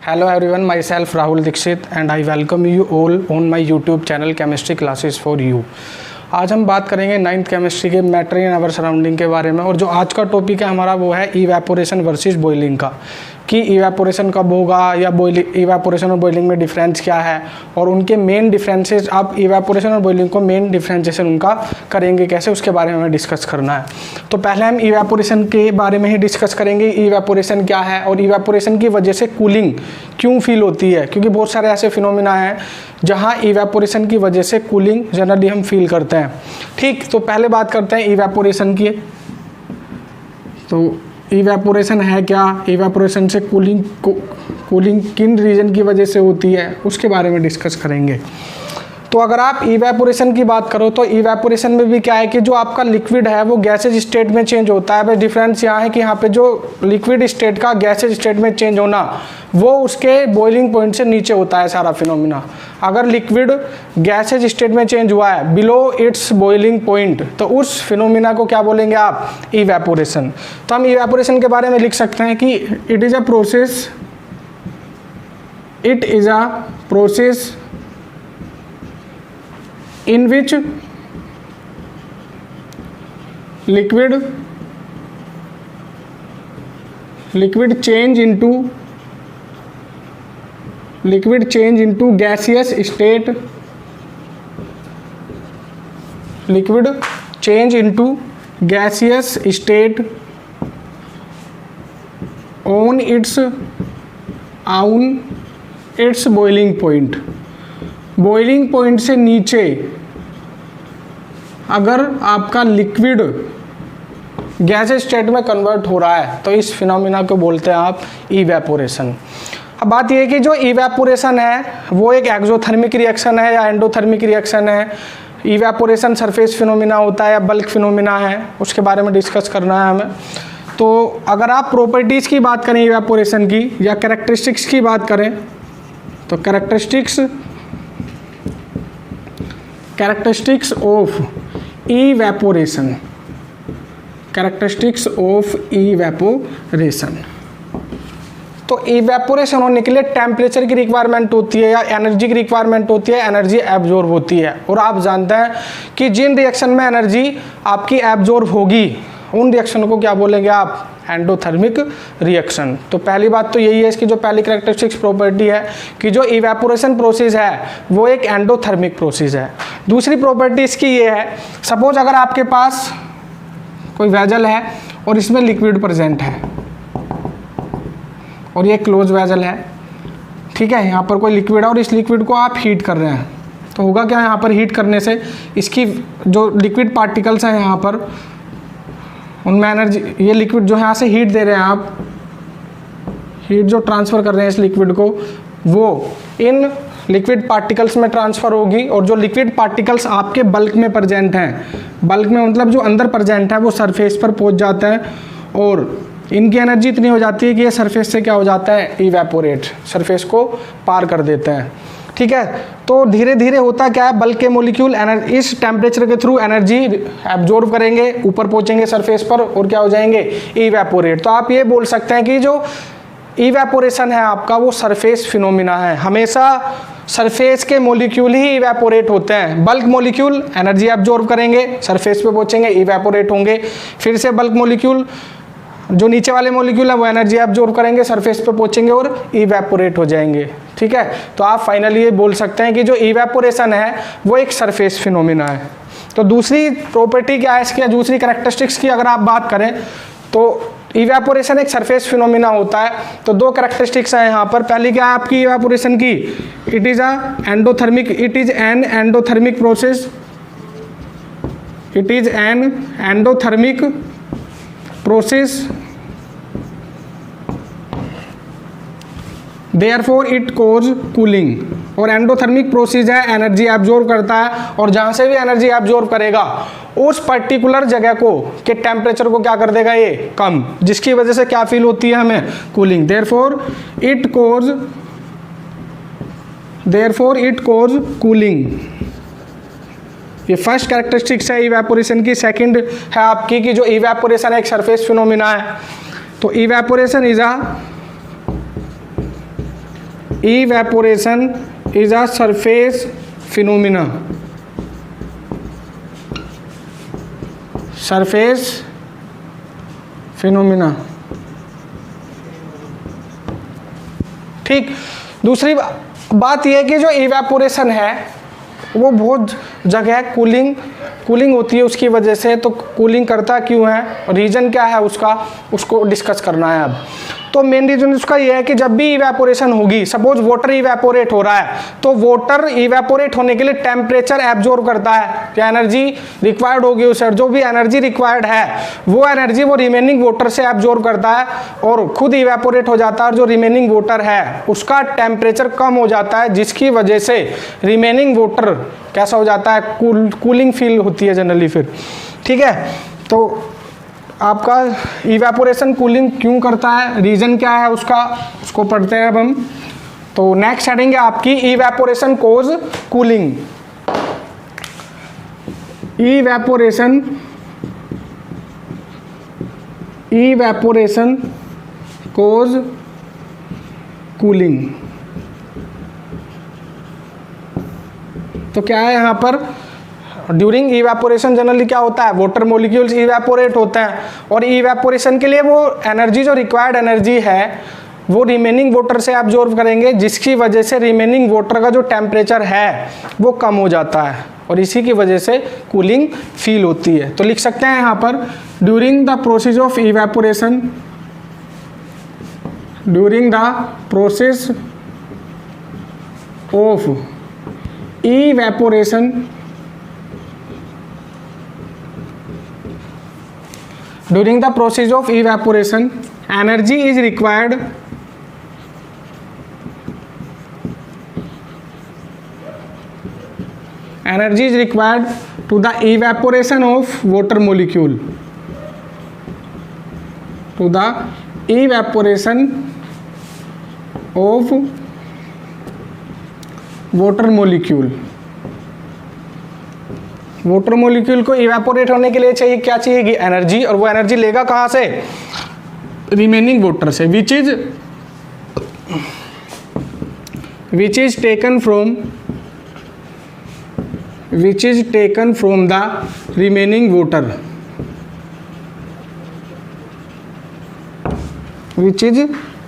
Hello everyone, myself Rahul Dixit and I welcome you all on my YouTube channel Chemistry Classes for You। आज हम बात करेंगे 9th chemistry के matter in our surrounding के बारे में। और जो आज का टॉपिक है हमारा वो है इवेपोरेशन वर्सेस बॉइलिंग का, कि इवेपोरेशन कब होगा या बॉइलिंग, इवेपोरेशन और बॉइलिंग में डिफरेंस क्या है और उनके मेन डिफरेंसेस। आप इवेपोरेशन और बॉइलिंग को मेन डिफरेंशिएशन उनका करेंगे कैसे, उसके बारे में हमें डिस्कस करना है। तो पहले हम इवेपोरेशन के बारे में ही डिस्कस करेंगे, इवेपोरेशन क्या है और इवेपोरेशन की वजह से कूलिंग क्यों फील होती है, क्योंकि बहुत सारे ऐसे फिनोमिना हैं जहाँ इवेपोरेशन की वजह से कूलिंग जनरली हम फील करते हैं। ठीक, तो पहले बात करते हैं इवेपोरेशन की। तो इवेपोरेशन है क्या, इवेपोरेशन से कूलिंग किन रीजन की वजह से होती है, उसके बारे में डिस्कस करेंगे। तो अगर आप इवेपोरेशन की बात करो तो इवेपोरेशन में भी क्या है कि जो आपका लिक्विड है वो गैसेज स्टेट में चेंज होता है। बस डिफरेंस यहाँ है कि यहाँ पे जो लिक्विड स्टेट का गैसेज स्टेट में चेंज होना वो उसके बॉइलिंग पॉइंट से नीचे होता है सारा फिनोमिना। अगर लिक्विड गैसेज स्टेट में चेंज हुआ है बिलो इट्स बॉइलिंग पॉइंट, तो उस फिनोमिना को क्या बोलेंगे आप, इवेपोरेशन। तो हम इवेपोरेशन के बारे में लिख सकते हैं कि it is a process in which liquid change into gaseous state, liquid change into gaseous state on its boiling point। Boiling point से नीचे अगर आपका लिक्विड गैस स्टेट में कन्वर्ट हो रहा है तो इस फिनोमिना को बोलते हैं आप इवेपोरेशन। अब बात यह है कि जो इवेपोरेशन है वो एक एक्सोथर्मिक रिएक्शन है या एंडोथर्मिक रिएक्शन है। इवेपोरेशन सरफेस फिनोमिना होता है या बल्क फिनोमिना है, उसके बारे में डिस्कस करना है हमें। तो अगर आप प्रॉपर्टीज़ की बात करें इवेपोरेशन की या कैरेक्टरिस्टिक्स की बात करें तो कैरेक्टरिस्टिक्स ऑफ इवेपोरेशन, तो इवेपोरेशन होने के लिए टेम्परेचर की रिक्वायरमेंट होती है या एनर्जी की रिक्वायरमेंट होती है, एनर्जी एब्जॉर्ब होती है। और आप जानते हैं कि जिन रिएक्शन में एनर्जी आपकी एब्जॉर्ब होगी उन रिएक्शन को क्या बोलेंगे आप, एंडोथर्मिक रिएक्शन। तो पहली बात तो यही है, इसकी जो पहली कैरेक्टरिस्टिक्स प्रॉपर्टी है कि जो इवेपोरेशन प्रोसेस है वो एक एंडोथर्मिक प्रोसेस है। दूसरी प्रॉपर्टी इसकी ये है, सपोज अगर आपके पास कोई वेजल है और इसमें लिक्विड प्रेजेंट है और ये क्लोज वेजल है, ठीक है, यहाँ पर कोई लिक्विड है और इस लिक्विड को आप हीट कर रहे हैं, तो होगा क्या, यहाँ पर हीट करने से इसकी जो लिक्विड पार्टिकल्स हैं यहाँ पर उनमें एनर्जी, ये लिक्विड जो है यहाँ से हीट दे रहे हैं आप, हीट जो ट्रांसफ़र कर रहे हैं इस लिक्विड को वो इन लिक्विड पार्टिकल्स में ट्रांसफ़र होगी। और जो लिक्विड पार्टिकल्स आपके बल्क में प्रेजेंट हैं, बल्क में मतलब जो अंदर प्रेजेंट है वो सरफेस पर पहुंच जाता है और इनकी एनर्जी इतनी हो जाती है कि ये सरफेस से क्या हो जाता है, इवेपोरेट, सरफेस को पार कर देते हैं। ठीक है, तो धीरे धीरे होता क्या है, बल्क के मॉलिक्यूल इस टेम्परेचर के थ्रू एनर्जी एब्जॉर्ब करेंगे, ऊपर पहुंचेंगे सरफेस पर और क्या हो जाएंगे, इवेपोरेट। तो आप ये बोल सकते हैं कि जो इवेपोरेशन है आपका वो सरफेस फिनोमिना है। हमेशा सरफेस के मॉलिक्यूल ही इवेपोरेट होते हैं। बल्क मॉलिक्यूल एनर्जी एब्जॉर्ब करेंगे, सरफेस पे पहुंचेंगे, इवेपोरेट होंगे। फिर से बल्क मॉलिक्यूल, जो नीचे वाले मॉलिक्यूल है वो एनर्जी एब्जॉर्ब करेंगे, सरफेस पे पहुंचेंगे और इवेपोरेट हो जाएंगे। ठीक है, तो आप फाइनली ये बोल सकते हैं कि जो इवेपोरेशन है वो एक सरफेस फिनोमिना है। तो दूसरी प्रॉपर्टी क्या है इसकी, दूसरी कैरेक्टरिस्टिक्स की अगर आप बात करें तो इवेपोरेशन एक सरफेस फिनोमिना होता है। तो दो कैरेक्टरिस्टिक्स हैं यहाँ पर। पहली क्या है आपकी इवेपोरेशन की, it is an endothermic process, it is an endothermic process, therefore it cause cooling. और एंडोथर्मिक प्रोसेस है, एनर्जी एब्जॉर्ब करता है और जहाँ से भी एनर्जी एब्जॉर्ब करेगा उस पर्टिकुलर जगह को के टेम्परेचर को क्या कर देगा, ये कम, जिसकी वजह से क्या फील होती है हमें, cooling. Therefore it cause cooling. ये फर्स्ट कैरेक्टरिस्टिक्स है इवेपोरेशन की। सेकंड है आपकी कि जो इवेपोरेशन एक सरफेस फिनोमिना है। तो evaporation is a evaporation is a surface phenomena, surface phenomena. ठीक, दूसरी बात यह है कि जो इवेपोरेशन है वो बहुत जगह कूलिंग होती है उसकी वजह से। तो कूलिंग करता क्यों है, रीज़न क्या है उसका, उसको डिस्कस करना है अब। तो मेन रीज़न उसका ये है कि जब भी इवेपोरेशन होगी, सपोज वाटर इवेपोरेट हो रहा है, तो वाटर इवेपोरेट होने के लिए टेम्परेचर एब्जॉर्ब करता है, क्या एनर्जी रिक्वायर्ड होगी उसे, जो भी एनर्जी रिक्वायर्ड है वो एनर्जी वो रिमेनिंग वाटर से एब्जॉर्ब करता है और खुद इवेपोरेट हो जाता है। और जो रिमेनिंग वाटर है उसका टेम्परेचर कम हो जाता है, जिसकी वजह से रिमेनिंग वाटर कैसा हो जाता है, कूलिंग फील होती है जनरली फिर। ठीक है, तो आपका इवेपोरेशन कूलिंग क्यों करता है, रीज़न क्या है उसका, उसको पढ़ते हैं अब हम। तो नेक्स्ट हेडिंग है आपकी इवेपोरेशन कोज कूलिंग। इवेपोरेशन कोज कूलिंग। तो क्या है यहाँ पर, ड्यूरिंग इवेपोरेशन जनरली क्या होता है, वाटर मॉलिक्यूल्स इवेपोरेट होते हैं और इवेपोरेशन के लिए वो एनर्जी जो रिक्वायर्ड एनर्जी है वो रिमेनिंग वाटर से एब्जॉर्ब करेंगे, जिसकी वजह से रिमेनिंग वाटर का जो टेम्परेचर है वो कम हो जाता है और इसी की वजह से कूलिंग फील होती है। तो लिख सकते हैं यहाँ पर, during the process of evaporation, during the process of evaporation, during the process of evaporation energy is required, energy is required to the evaporation of water molecule, to the evaporation of water molecule. Water molecule को evaporate होने के लिए चाहिए क्या, चाहिए energy, और वो energy लेगा कहाँ से, रिमेनिंग वाटर से, which is taken from the remaining water, which is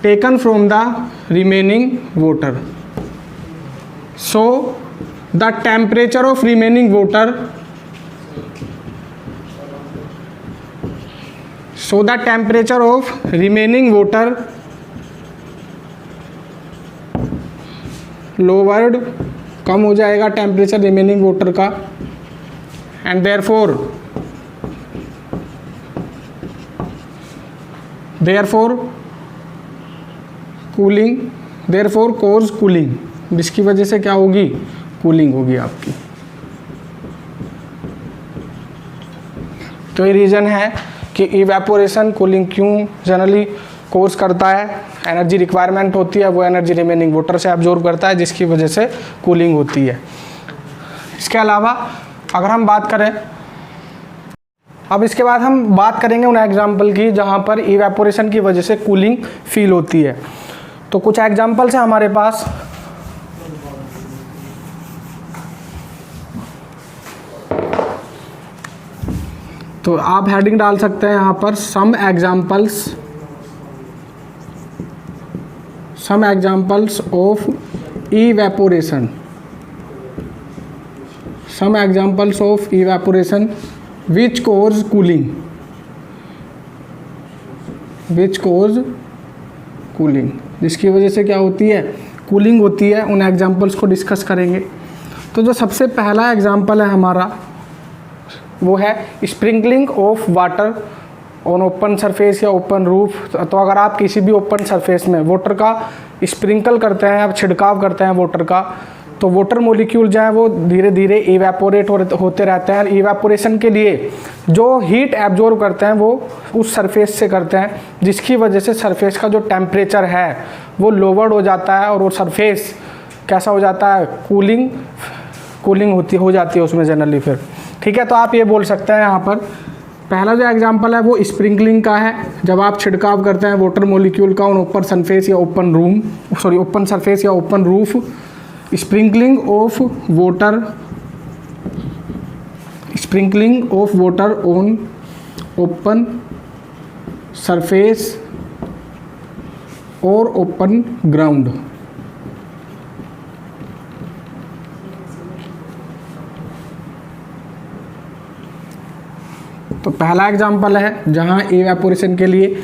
taken from the remaining water. So the temperature of remaining water, so the temperature of remaining water lowered, कम हो जाएगा temperature remaining water का, and therefore cause cooling, जिसकी वजह से क्या होगी, cooling होगी आपकी। तो ये रीज़न है कि इवेपोरेशन कूलिंग क्यों जनरली कोर्स करता है, एनर्जी रिक्वायरमेंट होती है, वो एनर्जी रिमेनिंग वाटर से एब्जॉर्ब करता है, जिसकी वजह से कूलिंग होती है। इसके अलावा अगर हम बात करें, अब इसके बाद हम बात करेंगे उन एग्जाम्पल की जहाँ पर इवेपोरेशन की वजह से कूलिंग फील होती है। तो कुछ एग्जाम्पल्स हैं हमारे पास। तो आप हेडिंग डाल सकते हैं यहाँ पर, some examples of evaporation, some examples of evaporation which cause cooling, जिसकी वजह से क्या होती है, कूलिंग होती है। उन एग्जाम्पल्स को डिस्कस करेंगे। तो जो सबसे पहला एग्जाम्पल है हमारा वो है sprinkling of water on open surface या ओपन रूफ। तो अगर आप किसी भी ओपन सरफेस में वाटर का स्प्रिंकल करते हैं, आप छिड़काव करते हैं वाटर का, तो वाटर मॉलिक्यूल जो है वो धीरे धीरे इवेपोरेट होते रहते हैं। इवेपोरेशन के लिए जो हीट एब्जॉर्ब करते हैं वो उस सरफेस से करते हैं, जिसकी वजह से सरफेस का जो टेम्परेचर है वो लोवर्ड हो जाता है और वो सरफेस कैसा हो जाता है, कूलिंग हो जाती है उसमें जनरली फिर। ठीक है, तो आप ये बोल सकते हैं यहाँ पर पहला जो एग्जांपल है वो स्प्रिंकलिंग का है, जब आप छिड़काव करते हैं वाटर मॉलिक्यूल का ऑन ओपन सरफेस या ओपन सरफेस या open roof. Sprinkling of water on open surface और ओपन ग्राउंड। तो पहला एग्जांपल है जहां इवेपोरेशन के लिए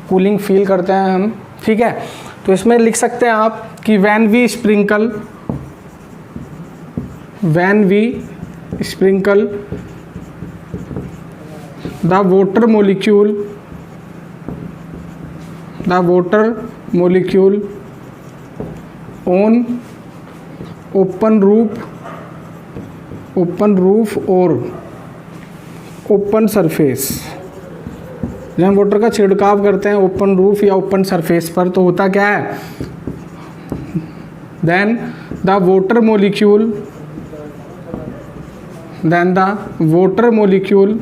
कूलिंग फील करते हैं हम, ठीक है। तो इसमें लिख सकते हैं आप कि when we sprinkle the water molecule on open roof और ओपन सरफेस। जब हम वाटर का छिड़काव करते हैं ओपन रूफ या ओपन सरफेस पर तो होता क्या है, then the water molecule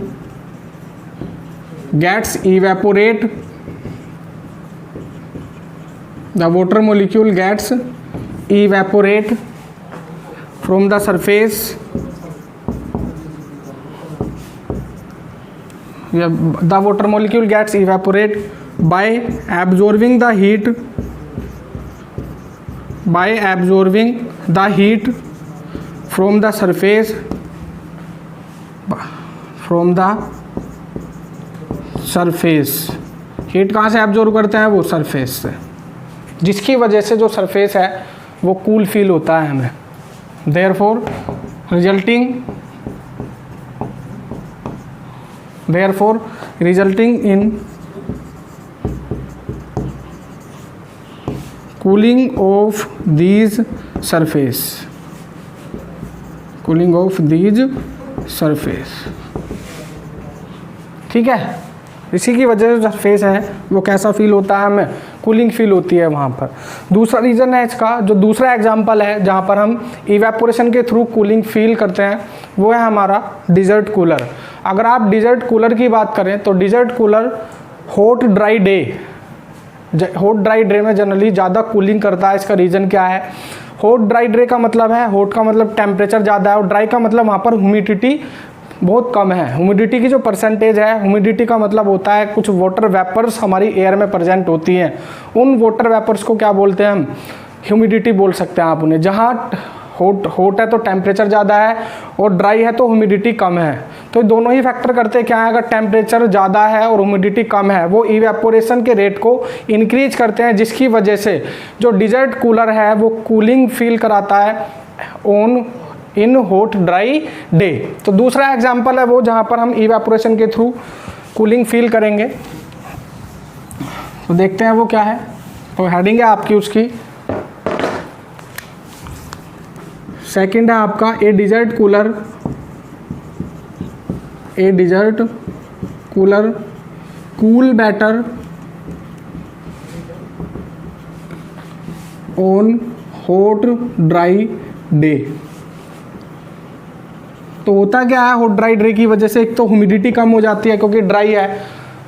gets evaporate from the surface the water molecule gets evaporate by absorbing the heat from the surface heat कहाँ से एब्जॉर्ब करते हैं, वो सरफेस से, जिसकी वजह से जो सरफेस है वो कूल फील होता है हमें। therefore resulting in cooling of these surface। ठीक है, इसी की वजह से सरफेस है वो कैसा फील होता है, हमें कूलिंग फील होती है वहाँ पर। दूसरा रीज़न है इसका, जो दूसरा एग्जांपल है जहाँ पर हम इवेपोरेशन के थ्रू कूलिंग फील करते हैं, वो है हमारा डिजर्ट कूलर। अगर आप डिजर्ट कूलर की बात करें तो desert cooler hot dry day में जनरली ज़्यादा कूलिंग करता है। इसका रीज़न क्या है, हॉट ड्राई डे का मतलब है, हॉट का मतलब टेम्परेचर ज़्यादा है और ड्राई का मतलब वहाँ पर ह्यूमिडिटी बहुत कम है। ह्यूमिडिटी की जो परसेंटेज है, ह्यूमिडिटी का मतलब होता है कुछ वाटर वेपर्स हमारी एयर में प्रेजेंट होती हैं, उन वाटर वेपर्स को क्या बोलते हैं हम, ह्यूमिडिटी बोल सकते हैं आप उन्हें। जहाँ हॉट है तो टेम्परेचर ज़्यादा है और ड्राई है तो ह्यूमिडिटी कम है। तो दोनों ही फैक्टर करते क्या है, अगर टेम्परेचर ज़्यादा है और ह्यूमिडिटी कम है वो इवेपोरेशन के रेट को इंक्रीज करते हैं, जिसकी वजह से जो डिजर्ट कूलर है वो कूलिंग फील कराता है इन हॉट ड्राई डे। तो दूसरा एग्जांपल है वो जहाँ पर हम इवेपोरेशन के थ्रू कूलिंग फील करेंगे। तो देखते हैं वो क्या है। तो हेडिंग है आपकी उसकी, सेकंड है आपका a desert cooler cool better on hot dry day. तो होता क्या है, हॉट ड्राई डे की वजह से एक तो ह्यूमिडिटी कम हो जाती है क्योंकि ड्राई है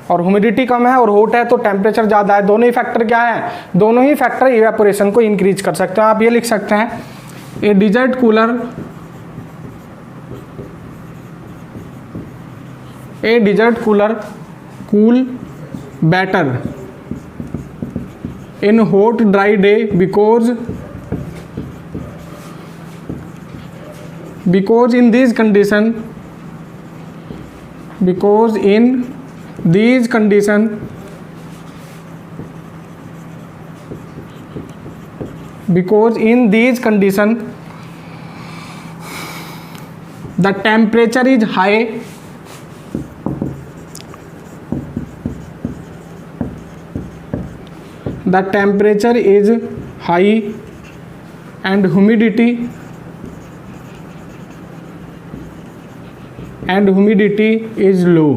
और ह्यूमिडिटी कम है, और हॉट है तो टेम्परेचर ज़्यादा है। दोनों ही फैक्टर क्या है, दोनों ही फैक्टर इवेपोरेशन को इंक्रीज कर सकते हैं। आप ये लिख सकते हैं a desert cooler cool better in hot dry day because in these condition the temperature is high and humidity is low।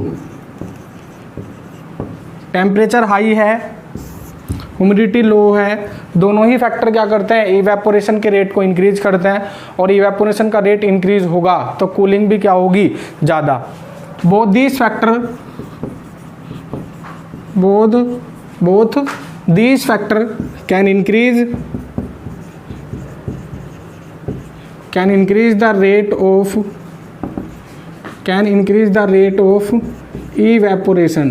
Temperature high है, ह्यूमिडिटी लो है, दोनों ही फैक्टर क्या करते हैं, इवेपोरेशन के रेट को इंक्रीज करते हैं, और इवेपोरेशन का रेट इंक्रीज होगा तो कूलिंग भी क्या होगी, ज़्यादा। both these factor both these factor can increase the rate of evaporation,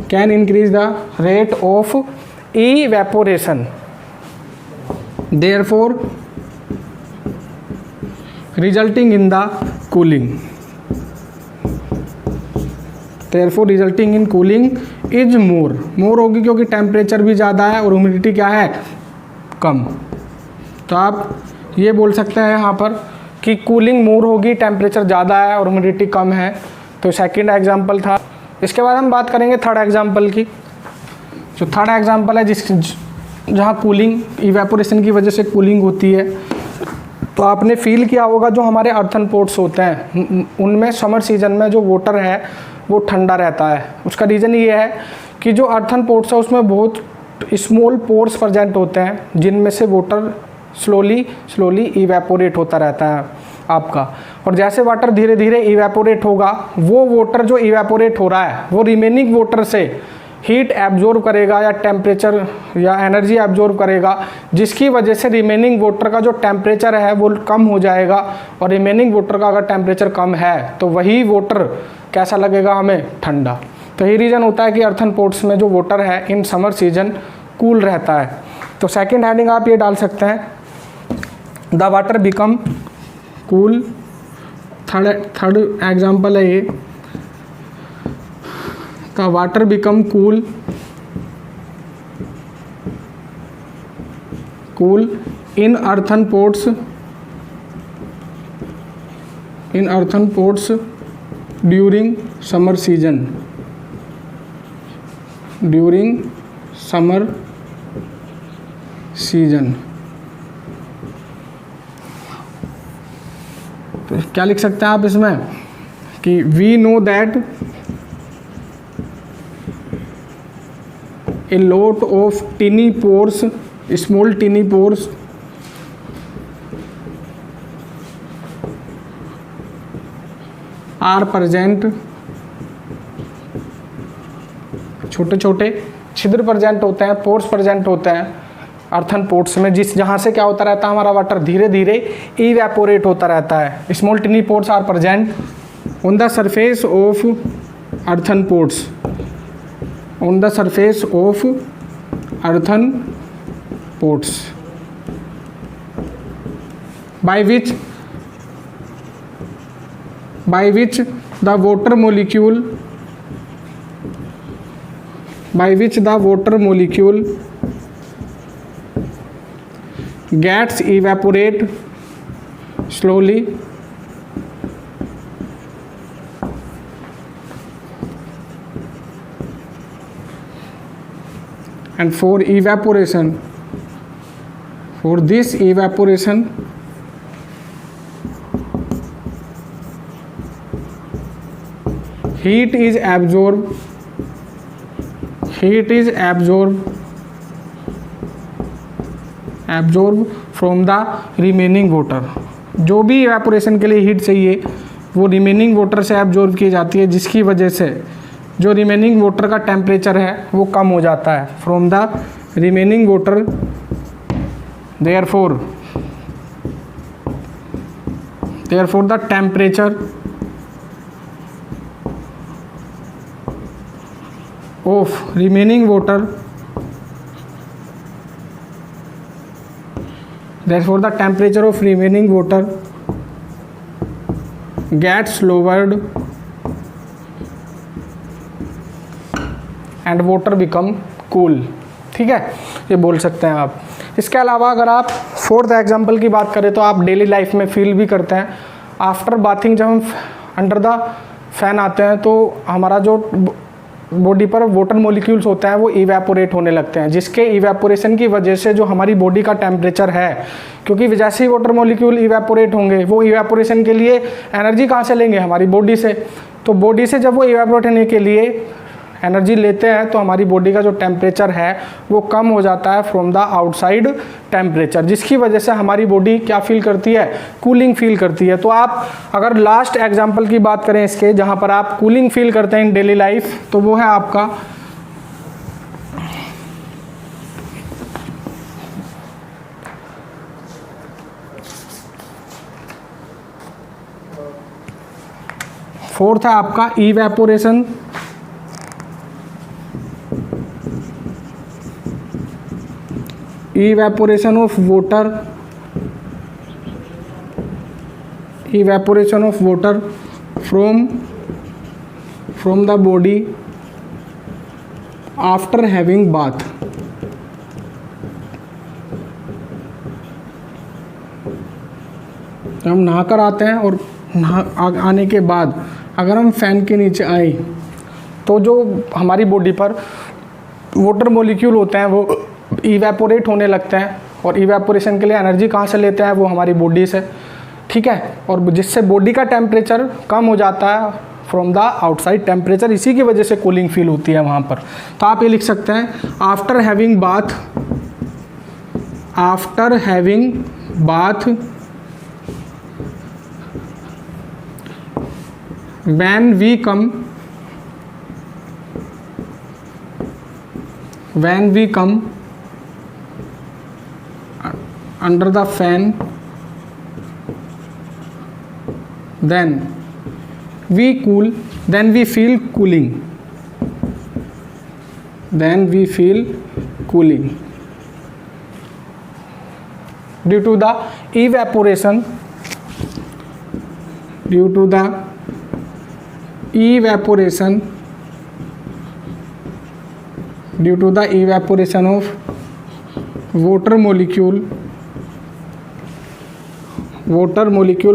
can increase the rate of evaporation, therefore resulting in the cooling, therefore resulting in cooling is more होगी क्योंकि temperature भी ज़्यादा है और ह्यूमिडिटी क्या है, कम। तो आप ये बोल सकते हैं यहाँ पर कि कूलिंग मोर होगी, टेम्परेचर ज़्यादा है और ह्यूमिडिटी कम है। तो सेकंड एग्जांपल था। इसके बाद हम बात करेंगे थर्ड एग्जांपल की। जो थर्ड एग्जांपल है जहाँ कूलिंग इवेपोरेशन की वजह से कूलिंग होती है। तो आपने फील किया होगा जो हमारे अर्थन पोर्ट्स होते हैं उनमें समर सीजन में जो वाटर है वो ठंडा रहता है। उसका रीज़न ये है कि जो अर्थन पोर्ट्स है उसमें बहुत स्मॉल पोर्स प्रेजेंट होते हैं जिनमें से वाटर स्लोली इवेपोरेट होता रहता है आपका। और जैसे वाटर धीरे धीरे इवेपोरेट होगा, वो वाटर जो इवेपोरेट हो रहा है वो रिमेनिंग वाटर से हीट एब्जॉर्ब करेगा या टेम्परेचर या एनर्जी एब्जॉर्ब करेगा, जिसकी वजह से रिमेनिंग वाटर का जो टेम्परेचर है वो कम हो जाएगा। और रिमेनिंग वाटर का अगर टेम्परेचर कम है तो वही वाटर कैसा लगेगा हमें, ठंडा। तो यही रीज़न होता है कि अर्थन पोर्ट्स में जो वाटर है इन समर सीजन कूल रहता है। तो सेकेंड हेडिंग आप ये डाल सकते हैं, the water become cool. Third example है ये, the water become cool in earthen pots during summer season. तो क्या लिख सकते हैं आप इसमें कि we know that a lot of tiny pores, small tiny pores are present, छोटे छोटे छिद्र प्रेजेंट होते हैं, पोर्स प्रेजेंट होते हैं अर्थन पोर्ट्स में, जहाँ से क्या होता रहता है हमारा वाटर धीरे धीरे इवेपोरेट होता रहता है। Small tiny pores are present on the surface of earthen pots, on the surface of earthen pots, by which the water molecule gets evaporate slowly and for this evaporation heat is absorbed from the remaining water। जो भी evaporation के लिए heat चाहिए वो remaining water से absorb की जाती है, जिसकी वजह से जो रिमेनिंग वाटर का टेम्परेचर है वो कम हो जाता है। From the remaining water therefore the temperature of remaining water gets lowered and water become cool. ठीक है, ये बोल सकते हैं आप। इसके अलावा अगर आप फोर्थ एग्जांपल की बात करें तो आप डेली लाइफ में फील भी करते हैं, आफ्टर बाथिंग जब हम अंडर द फैन आते हैं तो हमारा जो बॉडी पर वाटर मॉलिक्यूल्स होते हैं वो इवेपोरेट होने लगते हैं, जिसके इवेपोरेशन की वजह से जो हमारी बॉडी का टेम्परेचर है, क्योंकि जैसे ही वाटर मॉलिक्यूल इवेपोरेट होंगे वो इवेपोरेशन के लिए एनर्जी कहाँ से लेंगे, हमारी बॉडी से। तो बॉडी से जब वो इवेपोरेट होने के लिए एनर्जी लेते हैं तो हमारी बॉडी का जो टेम्परेचर है वो कम हो जाता है फ्रॉम द आउटसाइड टेम्परेचर, जिसकी वजह से हमारी बॉडी क्या फील करती है, कूलिंग फील करती है। तो आप अगर लास्ट एग्जांपल की बात करें इसके, जहाँ पर आप कूलिंग फील करते हैं इन डेली लाइफ, तो वो है आपका फोर्थ है आपका evaporation. Evaporation of water, evaporation of water from the body after having bath. हम नहाकर आते हैं और आने के बाद अगर हम फैन के नीचे आए तो जो हमारी बॉडी पर वाटर मॉलिक्यूल होते हैं वो इवेपोरेट होने लगते हैं, और इवेपोरेशन के लिए एनर्जी कहाँ से लेते हैं, वो हमारी बॉडी से, ठीक है, और जिससे बॉडी का टेम्परेचर कम हो जाता है फ्रॉम द आउटसाइड टेम्परेचर, इसी की वजह से कूलिंग फील होती है वहाँ पर। तो आप ये लिख सकते हैं after having bath, after having bath when we come under the fan, then we cool, then we feel cooling, then we feel cooling due to the evaporation, due to the evaporation, due to the evaporation of water molecule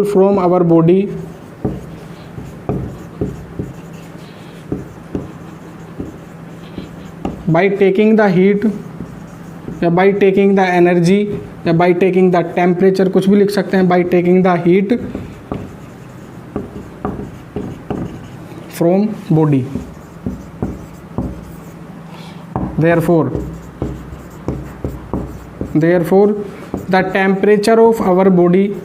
from our body by taking the heat या by taking the energy या by taking the temperature, कुछ भी लिख सकते हैं, by taking the heat from body. Therefore the temperature of our body,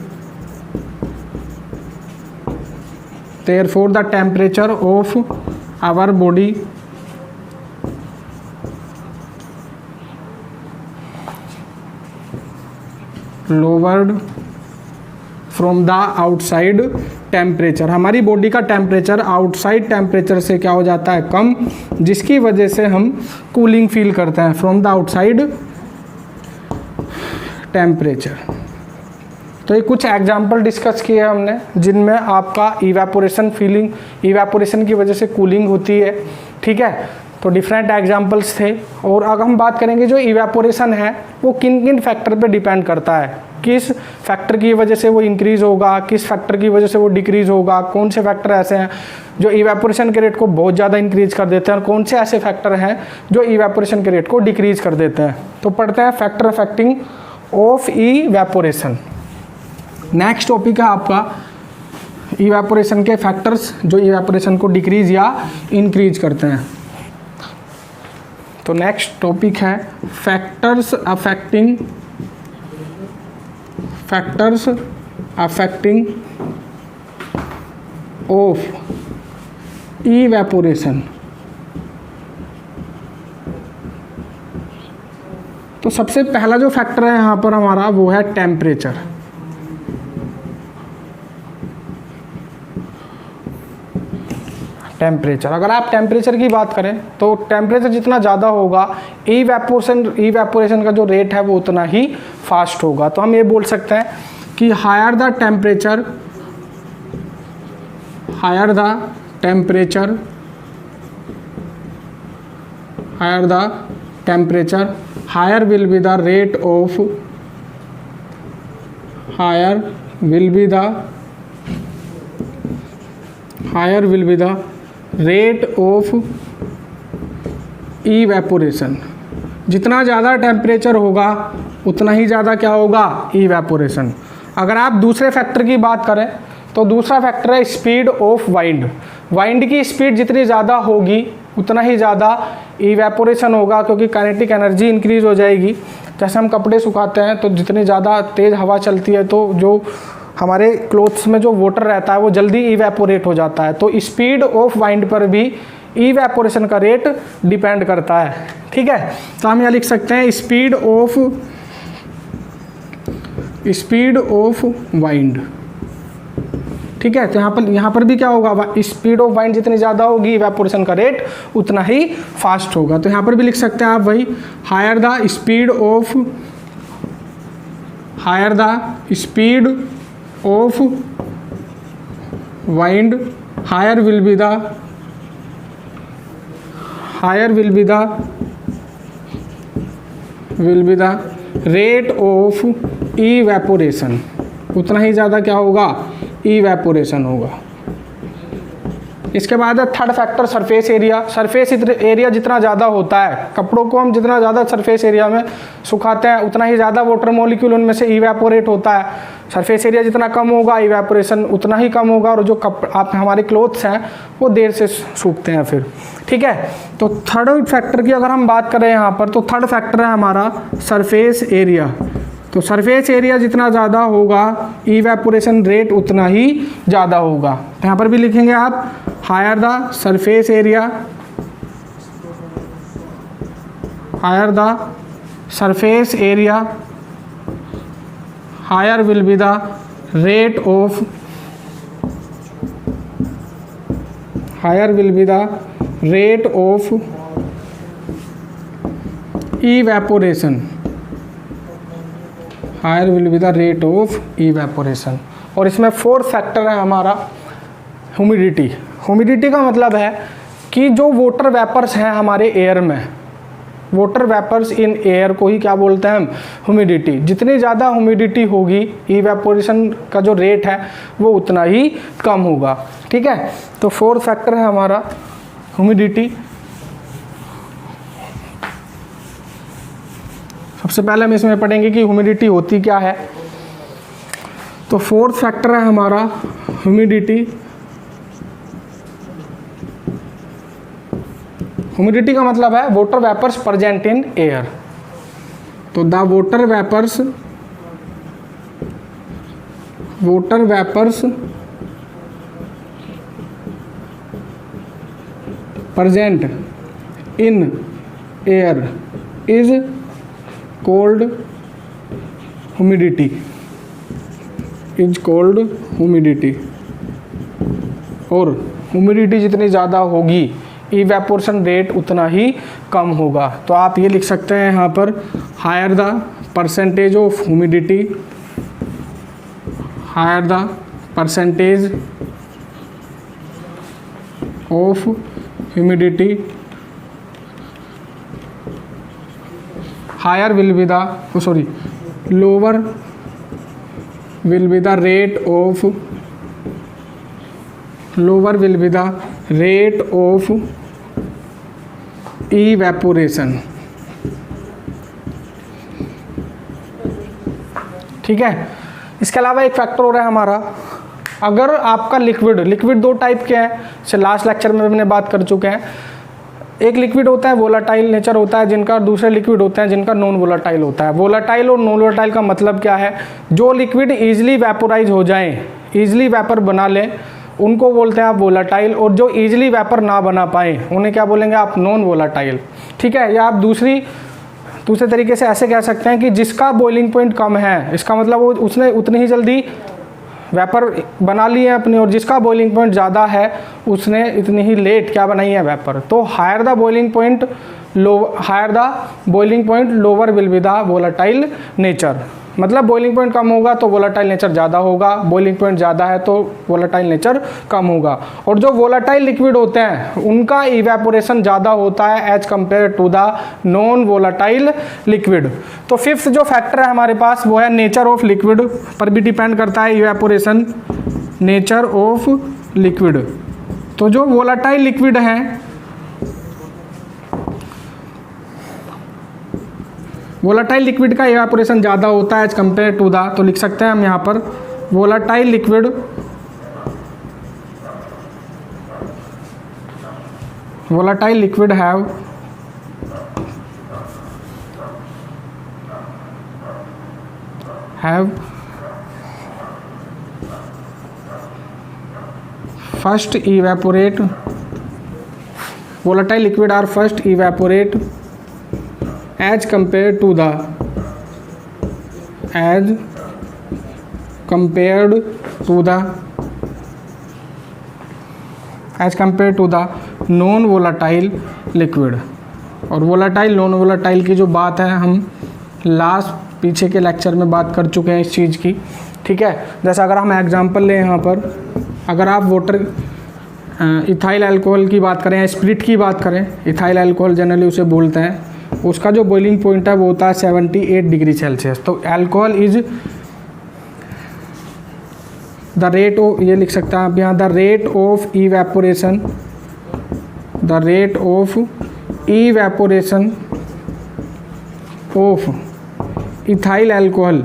therefore the temperature of our body lowered from the outside temperature, हमारी body का temperature outside temperature से क्या हो जाता है, कम, जिसकी वजह से हम कूलिंग फील करते हैं फ्रॉम द आउटसाइड टेम्परेचर। तो ये कुछ एग्जांपल डिस्कस किए हमने जिनमें आपका इवेपोरेशन की वजह से कूलिंग होती है, ठीक है। तो डिफरेंट एग्जांपल्स थे। और अगर हम बात करेंगे जो इवेपोरेशन है वो किन किन फैक्टर पे डिपेंड करता है, किस फैक्टर की वजह से वो इंक्रीज़ होगा, किस फैक्टर की वजह से वो डिक्रीज़ होगा, कौन से फैक्टर ऐसे हैं जो इवेपोरेशन के रेट को बहुत ज़्यादा इंक्रीज़ कर देते हैं, और कौन से ऐसे फैक्टर हैं जो इवेपोरेशन के रेट को डिक्रीज़ कर देते हैं। तो पढ़ते हैं factor affecting of evaporation. Next topic है आपका इवेपोरेशन के फैक्टर्स जो इवेपोरेशन को डिक्रीज़ या इंक्रीज करते हैं। तो नेक्स्ट टॉपिक है फैक्टर्स अफेक्टिंग ऑफ इवेपोरेशन। तो सबसे पहला जो फैक्टर है यहाँ पर हमारा वो है टेम्परेचर। टेम्परेचर, अगर आप टेम्परेचर की बात करें तो टेम्परेचर जितना ज़्यादा होगा इवेपोरेशन का जो रेट है वो उतना ही फास्ट होगा। तो हम ये बोल सकते हैं कि higher the temperature higher will be the rate of rate of evaporation. जितना ज़्यादा टेम्परेचर होगा उतना ही ज़्यादा क्या होगा, इवेपोरेशन। अगर आप दूसरे फैक्टर की बात करें तो दूसरा फैक्टर है स्पीड ऑफ वाइंड। वाइंड की स्पीड जितनी ज़्यादा होगी उतना ही ज़्यादा इवेपोरेशन होगा, क्योंकि काइनेटिक एनर्जी इंक्रीज हो जाएगी। जैसे हम कपड़े सुखाते हैं तो जितनी ज़्यादा तेज़ हवा चलती है तो जो हमारे क्लोथ्स में जो वाटर रहता है वो जल्दी इवेपोरेट हो जाता है। तो स्पीड ऑफ वाइंड पर भी इवेपोरेशन का रेट डिपेंड करता है। ठीक है, तो हम यहाँ लिख सकते हैं स्पीड ऑफ वाइंड। ठीक है, तो यहाँ पर भी क्या होगा, स्पीड ऑफ वाइंड जितनी ज़्यादा होगी इवेपोरेशन का रेट उतना ही फास्ट होगा। तो यहाँ पर भी लिख सकते हैं आप वही, higher the speed of wind, higher will be the rate of evaporation, उतना ही ज़्यादा क्या होगा, इवेपोरेशन होगा। इसके बाद है third factor surface area. Surface area जितना ज़्यादा होता है, कपड़ों को हम जितना ज़्यादा सरफेस एरिया में सुखाते हैं उतना ही ज़्यादा वाटर मॉलिक्यूल उनमें से इवेपोरेट होता है। सरफेस एरिया जितना कम होगा इवेपोरेशन उतना ही कम होगा, और जो हमारे क्लोथ्स हैं वो देर से सूखते हैं फिर। ठीक है, तो थर्ड फैक्टर की अगर हम बात करें यहाँ पर, तो थर्ड फैक्टर है हमारा सरफेस एरिया। तो सरफेस एरिया जितना ज़्यादा होगा इवेपोरेशन रेट उतना ही ज़्यादा होगा। तो यहाँ पर भी लिखेंगे आप, higher the surface area higher will be the rate of evaporation, higher will be the rate of evaporation. और इसमें फोर्थ फैक्टर है हमारा ह्यूमिडिटी। ह्यूमिडिटी का मतलब है कि जो वाटर वेपर्स हैं हमारे एयर में, वाटर वेपर्स इन एयर को ही क्या बोलते हैं हम, ह्यूमिडिटी। जितनी ज़्यादा ह्यूमिडिटी होगी इवेपोरेशन का जो रेट है वो उतना ही कम होगा। ठीक है, तो फोर्थ फैक्टर है हमारा ह्यूमिडिटी। सबसे पहले हम इसमें पढ़ेंगे कि ह्यूमिडिटी होती क्या है। तो फोर्थ फैक्टर है हमारा ह्यूमिडिटी। ह्यूमिडिटी का मतलब है water vapours present in air. तो the water vapours present in air is called humidity, और ह्यूमिडिटी जितनी ज़्यादा होगी इवेपोरेशन रेट उतना ही कम होगा। तो आप ये लिख सकते हैं यहाँ पर, higher the percentage of humidity, higher will be the lower will be the rate of evaporation. ठीक है, इसके अलावा एक फैक्टर हो रहा है हमारा, अगर आपका लिक्विड दो टाइप के हैं, जैसे लास्ट लेक्चर में हमने बात कर चुके हैं। एक लिक्विड होता है वोलाटाइल नेचर होता है जिनका, दूसरे लिक्विड होते हैं जिनका नॉन वोलाटाइल होता है। वोलाटाइल और नॉन वोलाटाइल का मतलब क्या है, जो लिक्विड ईजिली वेपोराइज हो जाएं, ईजिली वेपर बना लें, उनको बोलते हैं आप वोलाटाइल, और जो ईजिली वेपर ना बना पाए उन्हें क्या बोलेंगे आप, नॉन वोलाटाइल। ठीक है, या आप दूसरे तरीके से ऐसे कह सकते हैं कि जिसका बॉइलिंग पॉइंट कम है, इसका मतलब वो उसने उतनी ही जल्दी वेपर बना ली है अपनी, और जिसका बॉइलिंग पॉइंट ज़्यादा है उसने इतनी ही लेट क्या बनाई है, वेपर। तो higher the boiling point lower will be the volatile nature. मतलब बॉइलिंग पॉइंट कम होगा तो वोलाटाइल नेचर ज़्यादा होगा, बॉइलिंग पॉइंट ज़्यादा है तो वोलाटाइल नेचर कम होगा। और जो वोलाटाइल लिक्विड होते हैं उनका इवेपोरेशन ज़्यादा होता है as compare to the non volatile liquid. तो फिफ्थ जो फैक्टर है हमारे पास वो है नेचर ऑफ लिक्विड, पर भी डिपेंड करता है इवेपोरेशन, नेचर ऑफ लिक्विड। तो जो वोलाटाइल लिक्विड हैं, वोलाटाइल लिक्विड का इवेपोरेशन ज़्यादा होता है एज कम्पेयर टू द, तो लिख सकते हैं हम यहाँ पर volatile liquid volatile liquid have first evaporate, volatile liquid are first evaporate as compared to the non volatile liquid. और वोलाटाइल नॉन वोलाटाइल की जो बात है हम पीछे के लेक्चर में बात कर चुके हैं इस चीज़ की, ठीक है। जैसे अगर हम एग्जांपल लें यहाँ पर, अगर आप इथाइल अल्कोहल की बात करें या स्पिरिट की बात करें, इथाइल अल्कोहल जनरली उसे बोलते हैं, उसका जो बॉइलिंग पॉइंट है वो होता है 78 डिग्री सेल्सियस। तो alcohol is the rate of, ये लिख सकते हैं आप यहाँ, the rate of evaporation of ethyl alcohol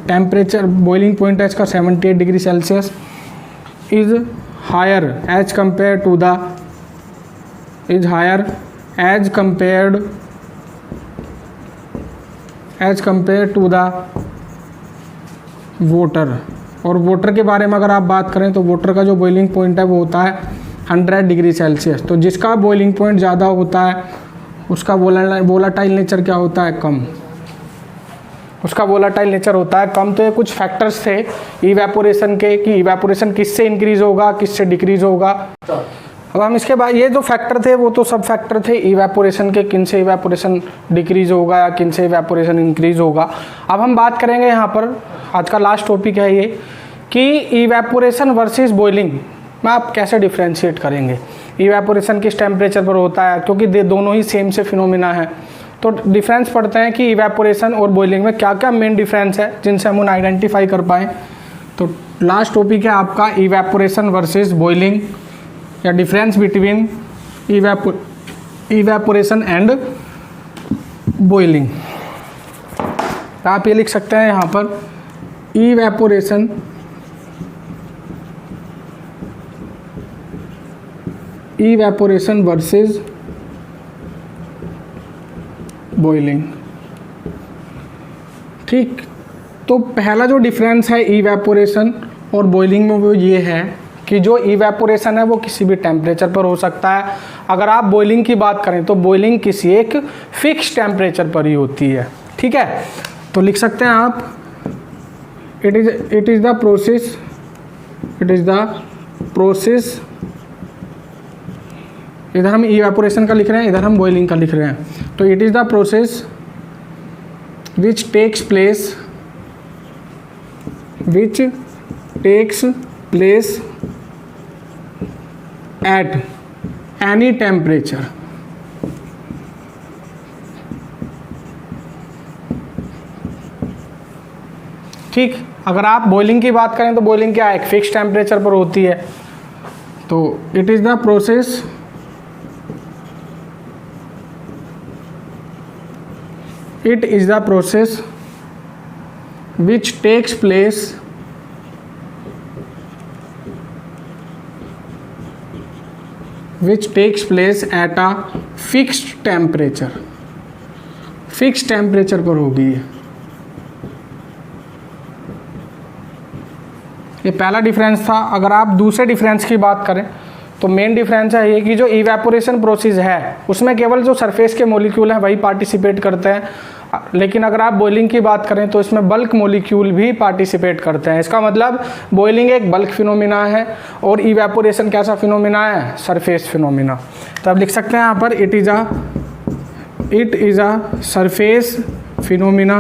temperature boiling point है इसका 78 degree Celsius, is higher as compare to the water. और वाटर के बारे में अगर आप बात करें तो वाटर का जो बॉइलिंग पॉइंट है वो होता है 100 डिग्री सेल्सियस। तो जिसका बॉइलिंग पॉइंट ज़्यादा होता है उसका वोलाटाइल नेचर क्या होता है, कम, उसका वोलाटाइल नेचर होता है कम। तो ये कुछ फैक्टर्स थे इवेपोरेशन के, कि इवेपोरेशन किससे इंक्रीज होगा, किससे डिक्रीज होगा। अब हम इसके बाद, ये जो फैक्टर थे वो तो सब फैक्टर थे इवेपोरेशन के, किन से इवेपोरेशन डिक्रीज होगा या किन से इवेपोरेशन इंक्रीज होगा। अब हम बात करेंगे यहाँ पर, आज का लास्ट टॉपिक है ये, कि इवेपोरेशन वर्सेस बॉइलिंग में आप कैसे डिफ्रेंशिएट करेंगे, इवेपोरेशन किस टेम्परेचर पर होता है, क्योंकि दोनों ही सेम से फिनोमिना है। तो डिफरेंस पढ़ते हैं कि इवेपोरेशन और बॉइलिंग में क्या क्या मेन डिफरेंस है जिनसे हम उन्हें आइडेंटिफाई कर पाएँ। तो लास्ट टॉपिक है आपका इवेपोरेशन वर्सेस बॉइलिंग, या difference between evaporation and boiling. आप ये लिख सकते हैं यहाँ पर, इवेपोरेशन वर्सेस बॉइलिंग, ठीक। तो पहला जो डिफरेंस है इवेपोरेशन और बॉइलिंग में वो ये है कि जो इवेपोरेशन है वो किसी भी टेम्परेचर पर हो सकता है। अगर आप बॉइलिंग की बात करें तो बॉइलिंग किसी एक फिक्स टेम्परेचर पर ही होती है, ठीक है। तो लिख सकते हैं आप, इट इज़ द प्रोसेस, इधर हम इवेपोरेशन का लिख रहे हैं, इधर हम बॉइलिंग का लिख रहे हैं। तो it is the process which takes place at any temperature, ठीक। अगर आप बॉइलिंग की बात करें तो बॉइलिंग क्या है, एक फिक्स टेम्परेचर पर होती है। तो it is the process which takes place at a fixed temperature, fix temperature पर होगी। ये पहला डिफरेंस था। अगर आप दूसरे डिफरेंस की बात करें तो मेन डिफरेंस है ये कि जो इवेपोरेशन प्रोसेस है उसमें केवल जो सरफेस के मॉलिक्यूल हैं वही पार्टिसिपेट करते हैं, लेकिन अगर आप बॉइलिंग की बात करें तो इसमें बल्क मॉलिक्यूल भी पार्टिसिपेट करते हैं। इसका मतलब बॉइलिंग एक बल्क फिनोमिना है और इवेपोरेशन कैसा फिनोमिना है, सरफेस फिनोमिना। तो आप लिख सकते हैं यहाँ पर, it is a surface phenomena,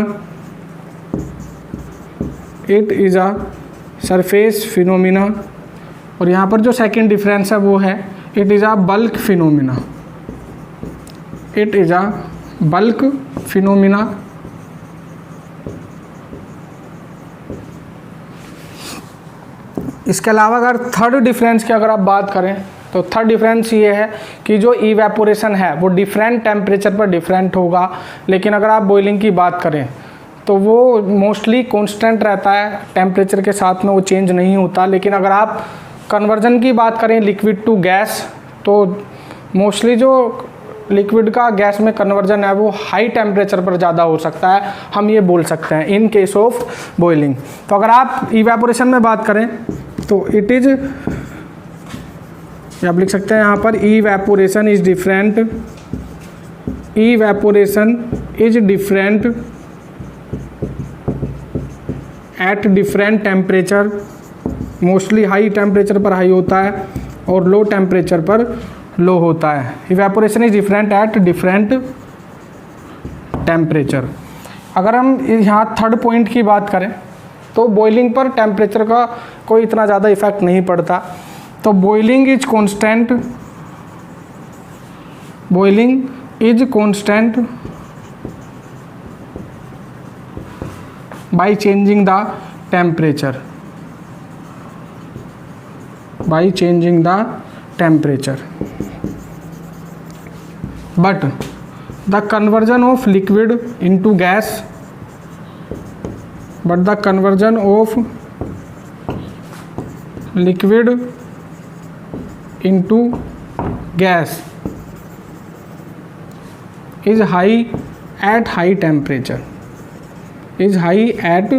it is a surface phenomena. और यहाँ पर जो सेकंड डिफरेंस है वो है, it is a bulk phenomena, it is a bulk phenomena. इसके अलावा अगर थर्ड डिफरेंस की अगर आप बात करें तो थर्ड डिफरेंस ये है कि जो इवेपोरेशन है वो डिफरेंट टेम्परेचर पर डिफरेंट होगा, लेकिन अगर आप बॉइलिंग की बात करें तो वो मोस्टली कांस्टेंट रहता है, टेम्परेचर के साथ में वो चेंज नहीं होता। लेकिन अगर आप कन्वर्जन की बात करें लिक्विड टू गैस, तो मोस्टली जो लिक्विड का गैस में कन्वर्जन है वो हाई टेम्परेचर पर ज़्यादा हो सकता है, हम ये बोल सकते हैं इन केस ऑफ बॉइलिंग। तो अगर आप इवेपोरेशन में बात करें तो इट इज़, आप लिख सकते हैं यहाँ पर evaporation is different, evaporation is different at different temperature, mostly high temperature पर हाई होता है और लो टेम्परेचर पर लो होता है। Evaporation is different at different temperature. अगर हम यहाँ थर्ड पॉइंट की बात करें तो बॉइलिंग पर टेम्परेचर का कोई इतना ज़्यादा इफेक्ट नहीं पड़ता। तो boiling is constant, boiling is constant by changing the temperature, by changing the temperature, but the conversion of liquid into gas, but the conversion of liquid into gas is high at high temperature, is high at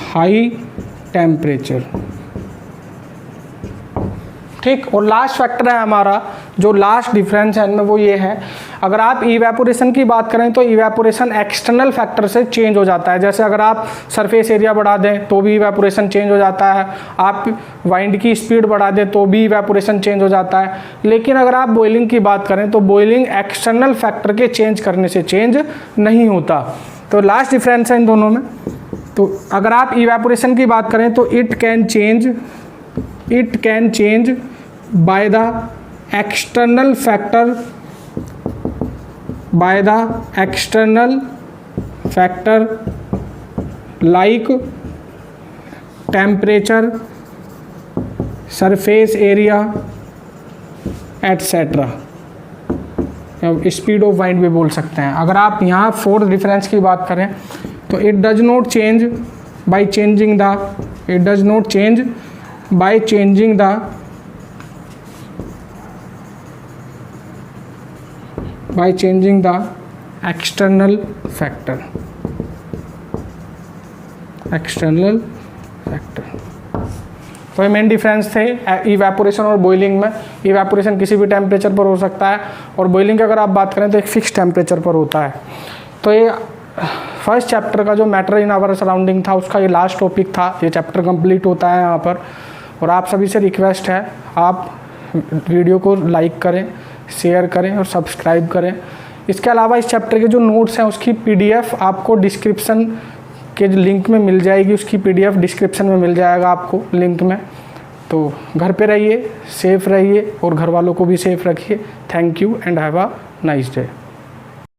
high temperature। ठीक, और last factor है हमारा, जो last difference है इनमें वो ये है, अगर आप इवेपोरेशन की बात करें तो इवेपोरेशन एक्सटर्नल फैक्टर से चेंज हो जाता है। जैसे अगर आप सरफेस एरिया बढ़ा दें तो भी इवेपोरेशन चेंज हो जाता है, आप वाइंड की स्पीड बढ़ा दें तो भी इवेपोरेशन चेंज हो जाता है। लेकिन अगर आप बॉइलिंग की बात करें तो बॉइलिंग एक्सटर्नल फैक्टर के चेंज करने से चेंज नहीं होता। तो लास्ट डिफरेंस है इन दोनों में। तो अगर आप इवेपोरेशन की बात करें तो it can change by the external factor, by the external factor like temperature, surface area etc। Speed of wind भी बोल सकते हैं। अगर आप यहाँ फोर्थ डिफरेंस की बात करें तो it does not change by changing the, it does not change by changing the, by changing the external factor, external factor। तो ये मेन डिफरेंस थे इवेपोरेशन और बॉइलिंग में। इवेपोरेशन किसी भी टेम्परेचर पर हो सकता है और बॉइलिंग की अगर आप बात करें तो एक फिक्स टेम्परेचर पर होता है। तो ये फर्स्ट चैप्टर का जो मैटर इन आवर सराउंडिंग था उसका ये लास्ट टॉपिक था। ये चैप्टर कंप्लीट होता है यहाँ पर, और आप सभी से रिक्वेस्ट है आप वीडियो को लाइक करें, शेयर करें और सब्सक्राइब करें। इसके अलावा इस चैप्टर के जो नोट्स हैं उसकी पीडीएफ आपको डिस्क्रिप्शन के लिंक में मिल जाएगी, उसकी पीडीएफ डिस्क्रिप्शन में मिल जाएगा आपको लिंक में। तो घर पे रहिए, सेफ रहिए और घर वालों को भी सेफ रखिए। Thank you and have a nice day.